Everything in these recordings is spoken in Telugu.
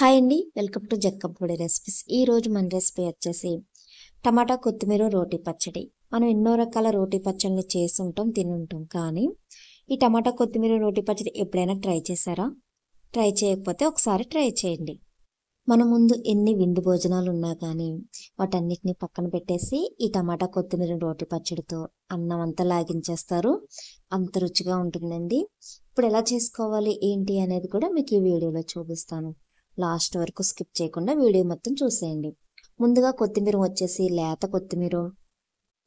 హాయ్ అండి, వెల్కమ్ టు జక్కపూడి రెసిపీస్. ఈరోజు మన రెసిపీ వచ్చేసి టమాటా కొత్తిమీర రోటి పచ్చడి. మనం ఎన్నో రకాల రోటి పచ్చడిని చేసి ఉంటాం, తిని ఉంటాం. కానీ ఈ టమాటా కొత్తిమీర రోటి పచ్చడి ఎప్పుడైనా ట్రై చేశారా? ట్రై చేయకపోతే ఒకసారి ట్రై చేయండి. మన ముందు ఎన్ని విందు భోజనాలు ఉన్నా కానీ వాటన్నిటిని పక్కన పెట్టేసి ఈ టమాటా కొత్తిమీర రోటి పచ్చడితో అన్నం అంతా లాగించేస్తారు. అంత రుచిగా ఉంటుందండి. ఇప్పుడు ఎలా చేసుకోవాలి ఏంటి అనేది కూడా మీకు ఈ వీడియోలో చూపిస్తాను. లాస్ట్ వరకు స్కిప్ చేయకుండా వీడియో మొత్తం చూసేయండి. ముందుగా కొత్తిమీర వచ్చేసి లేత కొత్తిమీర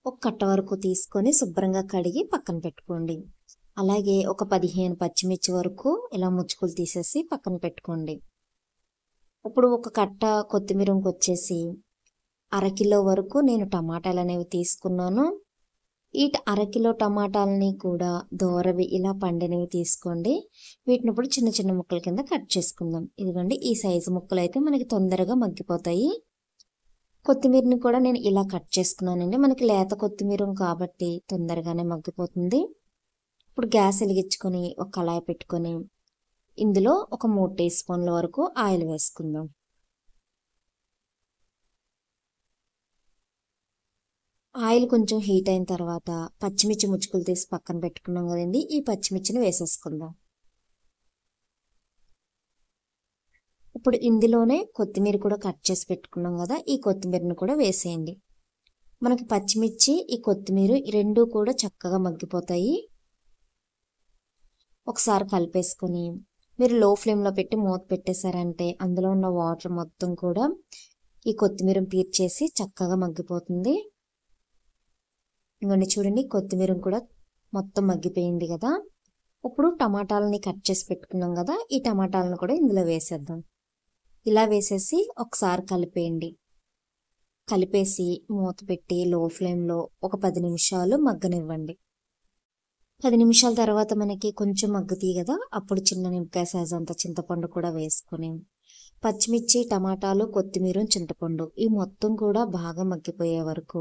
ఒక కట్ట వరకు తీసుకొని శుభ్రంగా కడిగి పక్కన పెట్టుకోండి. అలాగే ఒక 15 పచ్చిమిర్చి వరకు ఇలా ముచ్చుకులు తీసేసి పక్కన పెట్టుకోండి. ఇప్పుడు ఒక కట్ట కొత్తిమీరకు వచ్చేసి అరకిలో వరకు నేను టమాటాలు అనేవి తీసుకున్నాను. ఈ అరకిలో టమాటాలని కూడా దోరవి ఇలా పండినవి తీసుకోండి. వీటిని ఇప్పుడు చిన్న చిన్న ముక్కల కింద కట్ చేసుకుందాం. ఇదిగోండి, ఈ సైజు ముక్కలు అయితే మనకి తొందరగా మగ్గిపోతాయి. కొత్తిమీరని కూడా నేను ఇలా కట్ చేసుకున్నానండి. మనకి లేత కొత్తిమీర కాబట్టి తొందరగానే మగ్గిపోతుంది. ఇప్పుడు గ్యాస్ వెలిగించుకొని ఒక కళాయి పెట్టుకొని ఇందులో ఒక 3 టీ స్పూన్ల వరకు ఆయిల్ వేసుకుందాం. ఆయిల్ కొంచెం హీట్ అయిన తర్వాత పచ్చిమిర్చి ముచ్చుకులు తీసి పక్కన పెట్టుకున్నాం కదండి, ఈ పచ్చిమిర్చిని వేసేసుకుందాం. ఇప్పుడు ఇందులోనే కొత్తిమీర కూడా కట్ చేసి పెట్టుకున్నాం కదా, ఈ కొత్తిమీరని కూడా వేసేయండి. మనకి పచ్చిమిర్చి ఈ కొత్తిమీర రెండు కూడా చక్కగా మగ్గిపోతాయి. ఒకసారి కలిపేసుకొని మీరు లో ఫ్లేమ్లో పెట్టి మూత పెట్టేశారంటే అందులో ఉన్న వాటర్ మొత్తం కూడా ఈ కొత్తిమీర పీల్చేసి చక్కగా మగ్గిపోతుంది. ఇంకొన్ని చూడండి, కొత్తిమీర కూడా మొత్తం మగ్గిపోయింది కదా. ఇప్పుడు టమాటాలని కట్ చేసి పెట్టుకున్నాం కదా, ఈ టమాటాలను కూడా ఇందులో వేసేద్దాం. ఇలా వేసేసి ఒకసారి కలిపేయండి. కలిపేసి మూత పెట్టి లో ఫ్లేమ్లో ఒక 10 నిమిషాలు మగ్గనివ్వండి. 10 నిమిషాల తర్వాత మనకి కొంచెం మగ్గుతాయి కదా, అప్పుడు చిన్న నిమ్మకాయ సైజ్ అంత చింతపండు కూడా వేసుకొని పచ్చిమిర్చి, టమాటాలు, కొత్తిమీర, చింతపండు ఈ మొత్తం కూడా బాగా మగ్గిపోయే వరకు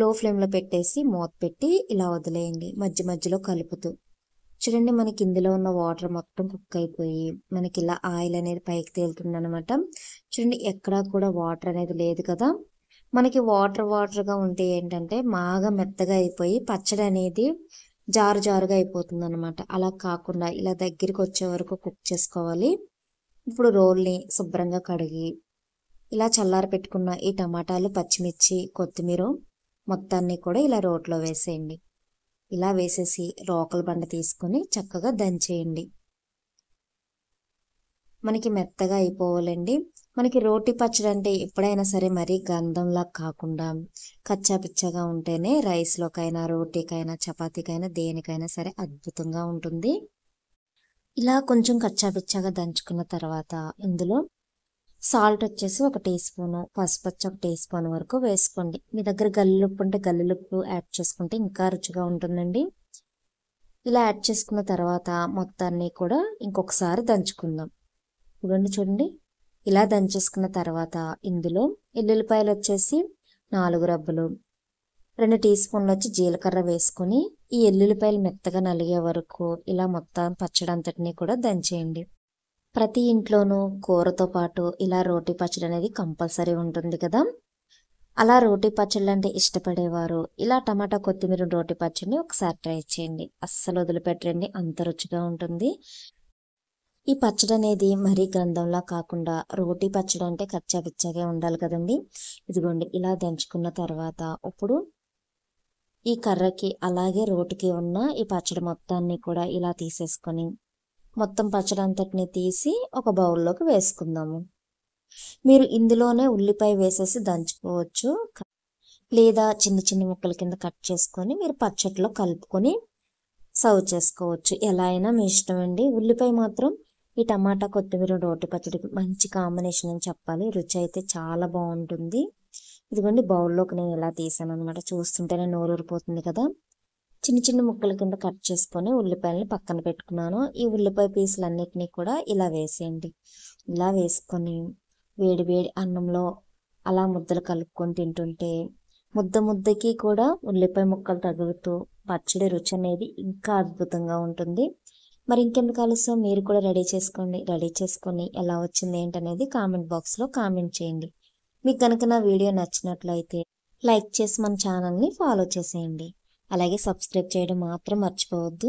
లో ఫ్లేమ్లో పెట్టేసి మూత పెట్టి ఇలా వదిలేయండి. మధ్య మధ్యలో కలుపుతూ చూడండి, మనకి ఇందులో ఉన్న వాటర్ మొత్తం కుక్ అయిపోయి మనకి ఇలా ఆయిల్ అనేది పైకి తేలుతుంది అనమాట. చూడండి, ఎక్కడా కూడా వాటర్ అనేది లేదు కదా. మనకి వాటర్గా ఉంటే ఏంటంటే బాగా మెత్తగా అయిపోయి పచ్చడి అనేది జారుగా అయిపోతుంది అనమాట. అలా కాకుండా ఇలా దగ్గరికి వచ్చే వరకు కుక్ చేసుకోవాలి. ఇప్పుడు రోల్ని శుభ్రంగా కడిగి ఇలా చల్లారి పెట్టుకున్న ఈ టమాటాలు, పచ్చిమిర్చి, కొత్తిమీర మొత్తాన్ని కూడా ఇలా రోట్లో వేసేయండి. ఇలా వేసేసి రోకల బండ తీసుకొని చక్కగా దంచేయండి. మనకి మెత్తగా అయిపోవాలండి. మనకి రోటి పచ్చడి అంటే ఎప్పుడైనా సరే మరీ గంధంలా కాకుండా కచ్చా పిచ్చగా ఉంటేనే రైస్లోకైనా, రోటీకైనా, చపాతీకైనా, దేనికైనా సరే అద్భుతంగా ఉంటుంది. ఇలా కొంచెం కచ్చాపిచ్చాగా దంచుకున్న తర్వాత ఇందులో సాల్ట్ వచ్చేసి 1 టీ స్పూను, పసుపు వచ్చి 1 టీ స్పూన్ వరకు వేసుకోండి. మీ దగ్గర గల్లుప్పు ఉంటే గల్లుప్పు యాడ్ చేసుకుంటే ఇంకా రుచిగా ఉంటుందండి. ఇలా యాడ్ చేసుకున్న తర్వాత మొత్తాన్ని కూడా ఇంకొకసారి దంచుకుందాం. ఇవన్నీ చూడండి, ఇలా దంచేసుకున్న తర్వాత ఇందులో ఎల్లుల్లిపాయలు వచ్చేసి 4 రబ్బలు, 2 టీ స్పూన్లు వచ్చి జీలకర్ర వేసుకొని ఈ ఎల్లుల్లిపాయలు మెత్తగా నలిగే వరకు ఇలా మొత్తం పచ్చడి అంతటినీ కూడా దంచేయండి. ప్రతి ఇంట్లోనూ కూరతో పాటు ఇలా రోటి పచ్చడి అనేది కంపల్సరీ ఉంటుంది కదా. అలా రోటి పచ్చళ్ళు అంటే ఇష్టపడేవారు ఇలా టమాటా కొత్తిమీర రోటి పచ్చడిని ఒకసారి ట్రై చేయండి. అస్సలు వదిలిపెట్టండి, అంత రుచిగా ఉంటుంది. ఈ పచ్చడి అనేది మరీ గంధంలా కాకుండా రోటి పచ్చడి అంటే కచ్చా పిచ్చాగా ఉండాలి కదండి. ఇదిగోండి, ఇలా దంచుకున్న తర్వాత ఇప్పుడు ఈ కర్రకి అలాగే రోటికి ఉన్న ఈ పచ్చడి మొత్తాన్ని కూడా ఇలా తీసేసుకొని మొత్తం పచ్చడి అంతటిని తీసి ఒక బౌల్లోకి వేసుకుందాము. మీరు ఇందులోనే ఉల్లిపాయ వేసేసి దంచుకోవచ్చు, లేదా చిన్న చిన్న ముక్కల కింద కట్ చేసుకొని మీరు పచ్చడిలో కలుపుకొని సర్వ్ చేసుకోవచ్చు. ఎలా అయినా మీ ఇష్టం అండి. ఉల్లిపాయ మాత్రం ఈ టమాటా కొత్తిమీర రోటి పచ్చడికి మంచి కాంబినేషన్ అని చెప్పాలి. రుచి అయితే చాలా బాగుంటుంది. ఇదిగోండి, బౌల్లోకి నేను ఇలా తీసాను అనమాట. చూస్తుంటేనే నోరూరిపోతుంది కదా. చిన్న చిన్న ముక్కల కింద కట్ చేసుకొని ఉల్లిపాయలని పక్కన పెట్టుకున్నాను. ఈ ఉల్లిపాయ పీసులన్నిటినీ కూడా ఇలా వేసేయండి. ఇలా వేసుకొని వేడి వేడి అన్నంలో అలా ముద్దలు కలుపుకొని తింటుంటే ముద్దకి కూడా ఉల్లిపాయ ముక్కలు తగులుతూ పచ్చడి రుచి అనేది ఇంకా అద్భుతంగా ఉంటుంది. మరి ఇంకెందుకు ఆలస్యం, మీరు కూడా రెడీ చేసుకోండి. రెడీ చేసుకొని ఎలా వచ్చింది ఏంటనేది కామెంట్ బాక్స్లో కామెంట్ చేయండి. మీకు కనుక నా వీడియో నచ్చినట్లయితే లైక్ చేసి మన ఛానల్ని ఫాలో చేసేయండి. అలాగే సబ్స్క్రైబ్ చేయడం మాత్రం మర్చిపోవద్దు.